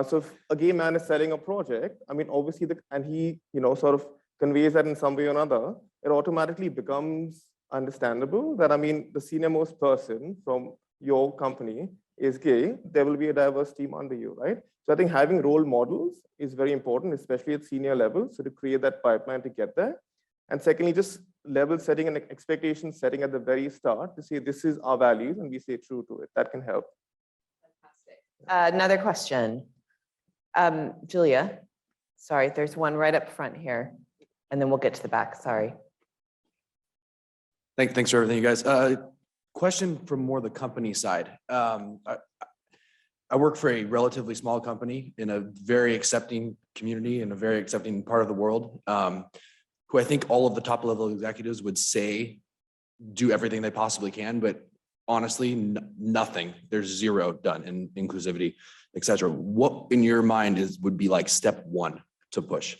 Speaker 2: So if a gay man is selling a project, obviously, and he, sort of conveys that in some way or another, it automatically becomes understandable that, the senior most person from your company is gay, there will be a diverse team under you, right? So I think having role models is very important, especially at senior levels, so to create that pipeline to get there. And secondly, just level setting and expectation setting at the very start to say, this is our values, and we stay true to it. That can help.
Speaker 3: Fantastic. Another question. Julia, sorry, there's one right up front here, and then we'll get to the back, sorry.
Speaker 7: Thanks for everything, you guys. Question from more the company side. I work for a relatively small company in a very accepting community in a very accepting part of the world, who I think all of the top level executives would say do everything they possibly can, but honestly, nothing. There's zero done in inclusivity. et cetera. What in your mind would be like step one to push?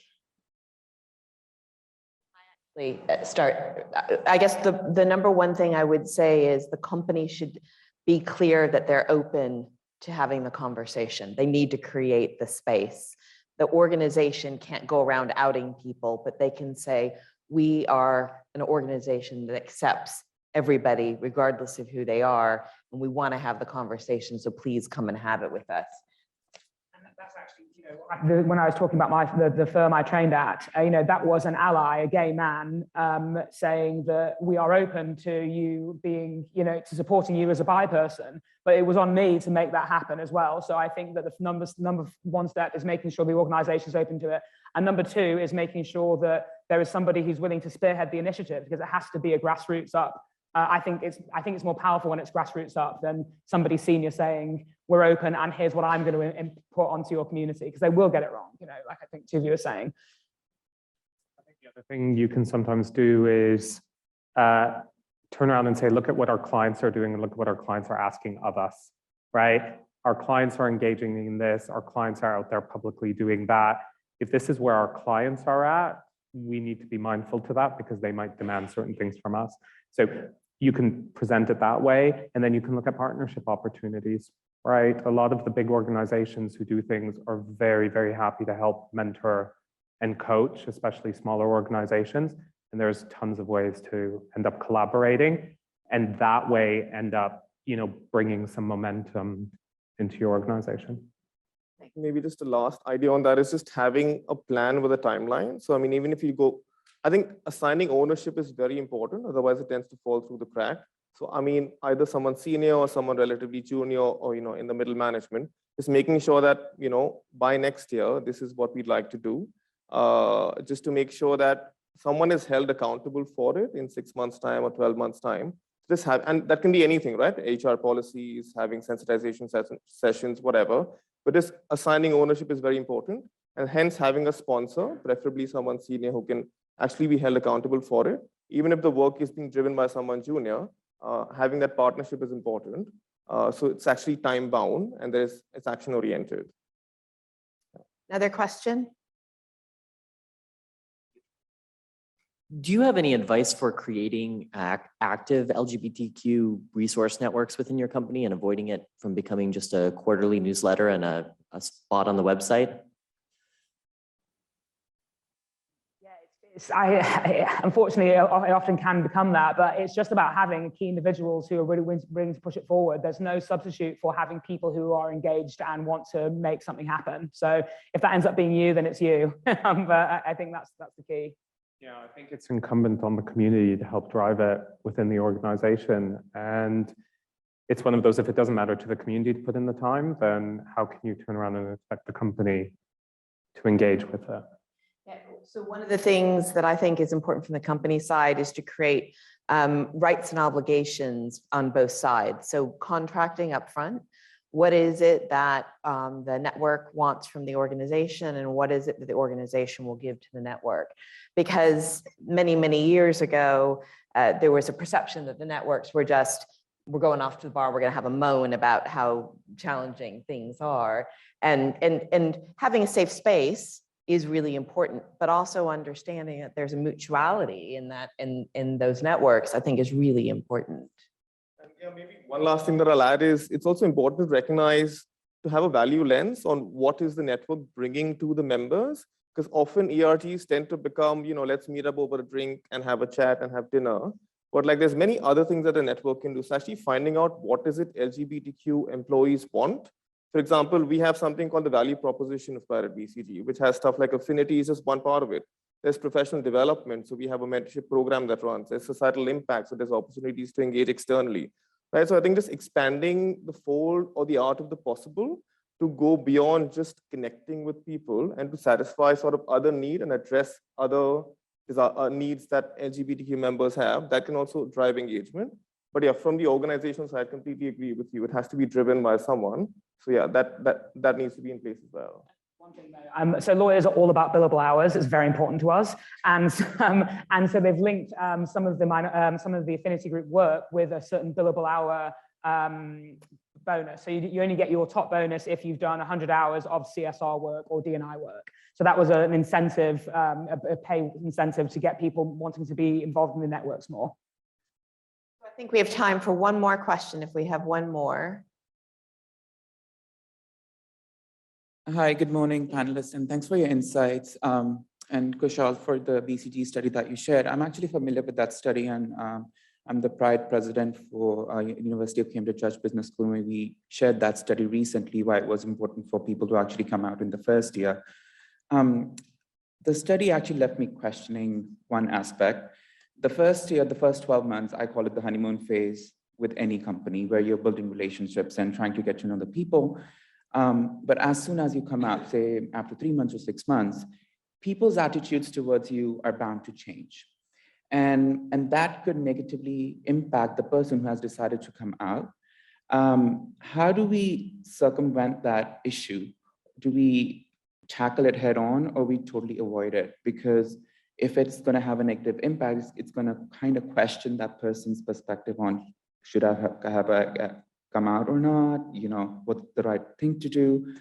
Speaker 3: I guess the number one thing I would say is the company should be clear that they're open to having the conversation. They need to create the space. The organization can't go around outing people, but they can say, we are an organization that accepts everybody regardless of who they are, and we want to have the conversation, so please come and have it with us.
Speaker 4: That's actually, when I was talking about the firm I trained at, that was an ally, a gay man, saying that we are open to you being, to supporting you as a bi person, but it was on me to make that happen as well. So I think that the number one step is making sure the organization is open to it. And number two is making sure that there is somebody who's willing to spearhead the initiative, because it has to be a grassroots up. I think it's more powerful when it's grassroots up than somebody senior saying, we're open and here's what I'm going to input onto your community, because they will get it wrong, like I think two of you are saying.
Speaker 5: I think the other thing you can sometimes do is turn around and say, look at what our clients are doing and look at what our clients are asking of us, right? Our clients are engaging in this, our clients are out there publicly doing that. If this is where our clients are at, we need to be mindful to that, because they might demand certain things from us. So you can present it that way, and then you can look at partnership opportunities, right? A lot of the big organizations who do things are very, very happy to help mentor and coach, especially smaller organizations. And there's tons of ways to end up collaborating, and that way end up, bringing some momentum into your organization.
Speaker 2: Maybe just the last idea on that is just having a plan with a timeline. So, I mean, even if you go, I think assigning ownership is very important. Otherwise, it tends to fall through the crack. So, I mean, either someone senior or someone relatively junior, or, in the middle management, just making sure that, by next year, this is what we'd like to do. Just to make sure that someone is held accountable for it in 6 months' time or 12 months' time. And that can be anything, right? HR policies, having sensitization sessions, whatever. But just assigning ownership is very important. And hence having a sponsor, preferably someone senior who can actually be held accountable for it. Even if the work is being driven by someone junior, having that partnership is important. So it's actually time bound and it's action oriented.
Speaker 3: Another question?
Speaker 8: Do you have any advice for creating active LGBTQ resource networks within your company and avoiding it from becoming just a quarterly newsletter and a spot on the website?
Speaker 4: Unfortunately, it often can become that, but it's just about having key individuals who are really willing to push it forward. There's no substitute for having people who are engaged and want to make something happen. So if that ends up being you, then it's you. But I think that's the key.
Speaker 5: Yeah, I think it's incumbent on the community to help drive it within the organization. And it's one of those, if it doesn't matter to the community to put in the time, then how can you turn around and expect the company to engage with it?
Speaker 3: Yeah, so one of the things that I think is important from the company side is to create rights and obligations on both sides. So contracting upfront, what is it that the network wants from the organization, and what is it that the organization will give to the network? Because many, many years ago, there was a perception that the networks were just, we're going off to the bar, we're going to have a moan about how challenging things are. And having a safe space is really important, but also understanding that there's a mutuality in that, in those networks, I think is really important.
Speaker 2: And yeah, maybe one last thing that I'll add is it's also important to recognize, to have a value lens on what is the network bringing to the members, because often ERTs tend to become, let's meet up over a drink and have a chat and have dinner. But like there's many other things that a network can do. So actually finding out what is it LGBTQ employees want. For example, we have something called the value proposition of Private BCG, which has stuff like affinity is just one part of it. There's professional development. So we have a mentorship program that runs. There's societal impact. So there's opportunities to engage externally. Right? So I think just expanding the fold or the art of the possible to go beyond just connecting with people and to satisfy sort of other need and address other needs that LGBTQ members have, that can also drive engagement. But yeah, from the organizational side, I completely agree with you. It has to be driven by someone. So yeah, that needs to be in place as well.
Speaker 4: One thing though, so lawyers are all about billable hours. It's very important to us, and so they've linked some of the affinity group work with a certain billable hour bonus. So you only get your top bonus if you've done 100 hours of CSR work or D&I work. So that was an incentive, a pay incentive to get people wanting to be involved in the networks more.
Speaker 3: I think we have time for one more question if we have one more.
Speaker 9: Hi, good morning, panelists, and thanks for your insights. And Kushal, for the BCG study that you shared. I'm actually familiar with that study, and I'm the Pride President for University of Cambridge Judge Business School, where we shared that study recently, why it was important for people to actually come out in the first year. The study actually left me questioning one aspect. The first year, the first 12 months, I call it the honeymoon phase with any company, where you're building relationships and trying to get to know the people. But as soon as you come out, say after 3 months or 6 months, people's attitudes towards you are bound to change. And that could negatively impact the person who has decided to come out. How do we circumvent that issue? Do we tackle it head on, or we totally avoid it? Because if it's going to have a negative impact, it's going to kind of question that person's perspective on, should I have come out or not? You know, what's the right thing to do?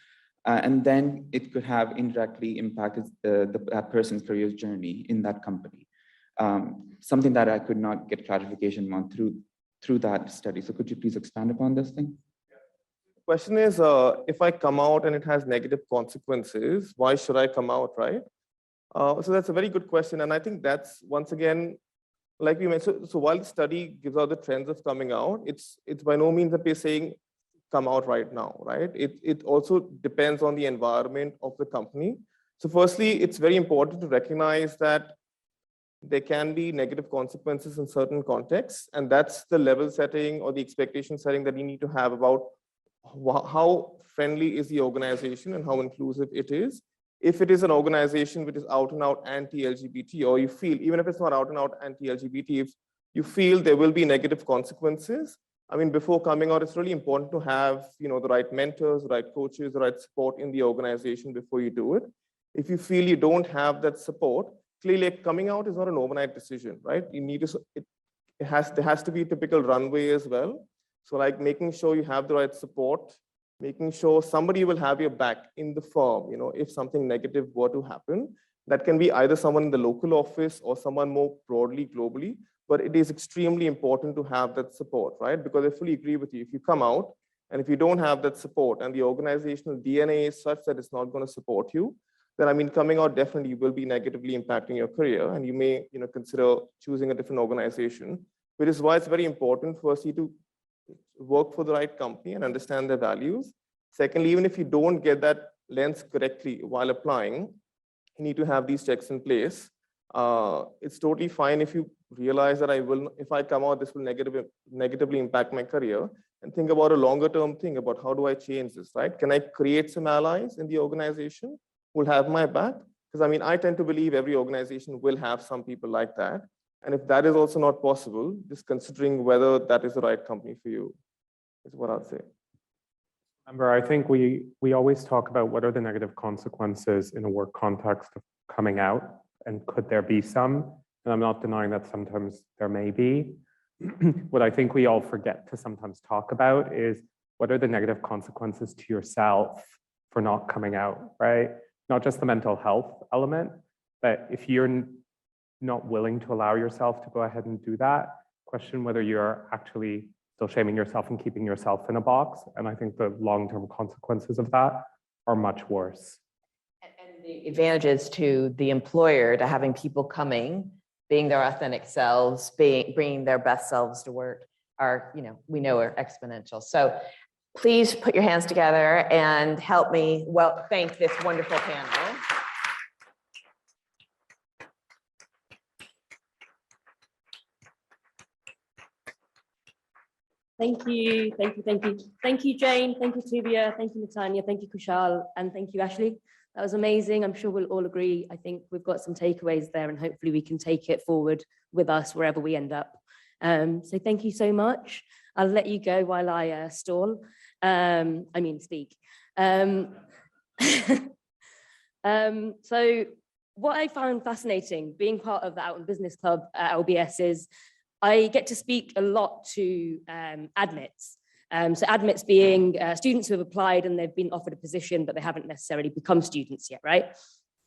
Speaker 9: And then it could have indirectly impacted that person's career journey in that company. Something that I could not get clarification on through that study. So could you please expand upon this thing?
Speaker 2: The question is, if I come out and it has negative consequences, why should I come out, right? So that's a very good question. And I think that's, once again, like we mentioned, so while the study gives out the trends of coming out, it's by no means that we're saying come out right now, right? It also depends on the environment of the company. So firstly, it's very important to recognize that there can be negative consequences in certain contexts, and that's the level setting or the expectation setting that you need to have about how friendly is the organization and how inclusive it is. If it is an organization which is out and out anti-LGBT, or you feel, even if it's not out and out anti-LGBT, if you feel there will be negative consequences, I mean, before coming out, it's really important to have, you know, the right mentors, the right coaches, the right support in the organization before you do it. If you feel you don't have that support, clearly coming out is not an overnight decision, right? You need to, there has to be a typical runway as well. So like making sure you have the right support, making sure somebody will have your back in the firm, you know, if something negative were to happen. That can be either someone in the local office or someone more broadly, globally, but it is extremely important to have that support, right? Because I fully agree with you. If you come out and if you don't have that support and the organizational DNA is such that it's not going to support you, then I mean, coming out definitely will be negatively impacting your career, and you may, you know, consider choosing a different organization, which is why it's very important firstly to work for the right company and understand their values. Secondly, even if you don't get that lens correctly while applying, you need to have these checks in place. It's totally fine if you realize that if I come out, this will negatively impact my career, and think about a longer term thing about how do I change this, right? Can I create some allies in the organization who will have my back? Because I mean, I tend to believe every organization will have some people like that. And if that is also not possible, just considering whether that is the right company for you is what I'd say.
Speaker 5: Remember, I think we always talk about what are the negative consequences in a work context of coming out, and could there be some? And I'm not denying that sometimes there may be. What I think we all forget to sometimes talk about is what are the negative consequences to yourself for not coming out, right? Not just the mental health element, but if you're not willing to allow yourself to go ahead and do that, question whether you're actually still shaming yourself and keeping yourself in a box. And I think the long-term consequences of that are much worse.
Speaker 3: And the advantages to the employer to having people coming, being their authentic selves, bringing their best selves to work are, you know, we know are exponential. So please put your hands together and help me thank this wonderful panel.
Speaker 10: Thank you, thank you, thank you. Thank you, Jane. Thank you, Tuvia. Thank you, Natanya. Thank you, Kushal. And thank you, Ashley. That was amazing. I'm sure we'll all agree. I think we've got some takeaways there, and hopefully we can take it forward with us wherever we end up. So thank you so much. I'll let you go while I stall. Speak. So what I found fascinating being part of the Out in Business Club at LBS is I get to speak a lot to admits, So admits being students who have applied and they've been offered a position, but they haven't necessarily become students yet, right?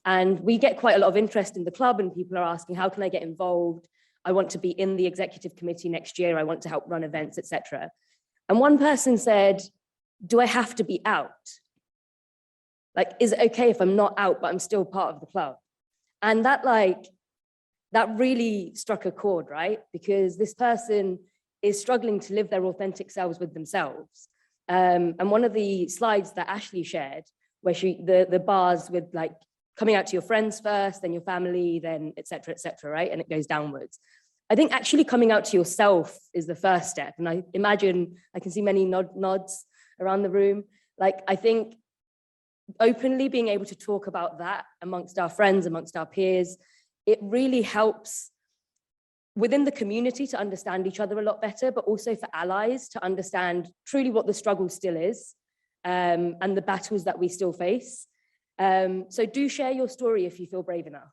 Speaker 10: And we get quite a lot of interest in the club, and people are asking, how can I get involved? I want to be in the executive committee next year. I want to help run events, etc. And one person said, do I have to be out? Like, is it okay if I'm not out, but I'm still part of the club? And that really struck a chord, right? Because this person is struggling to live their authentic selves with themselves. And one of the slides that Ashley shared, where the bars with like coming out to your friends first, then your family, then et cetera, right? And it goes downwards. I think actually coming out to yourself is the first step. And I imagine, I can see many nods around the room. Like, I think openly being able to talk about that amongst our friends, amongst our peers, it really helps within the community to understand each other a lot better, but also for allies to understand truly what the struggle still is, and the battles that we still face. So do share your story if you feel brave enough.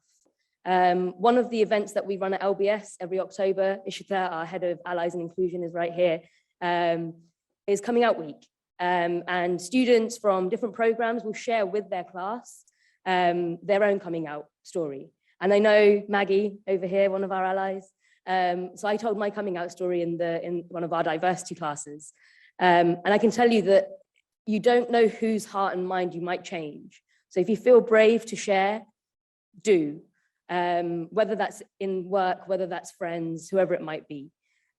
Speaker 10: One of the events that we run at LBS every October, Ishita, our head of Allies and Inclusion, is right here, is Coming Out Week. And students from different programs will share with their class their own coming out story. And I know Maggie over here, one of our allies. So I told my coming out story in one of our diversity classes. And I can tell you that you don't know whose heart and mind you might change. So if you feel brave to share, do. Whether that's in work, whether that's friends, whoever it might be.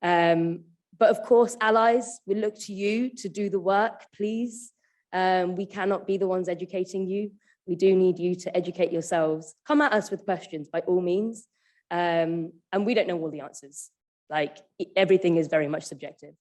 Speaker 10: But of course, allies, we look to you to do the work, please. We cannot be the ones educating you. We do need you to educate yourselves. Come at us with questions by all means. And we don't know all the answers. Like, everything is very much subjective.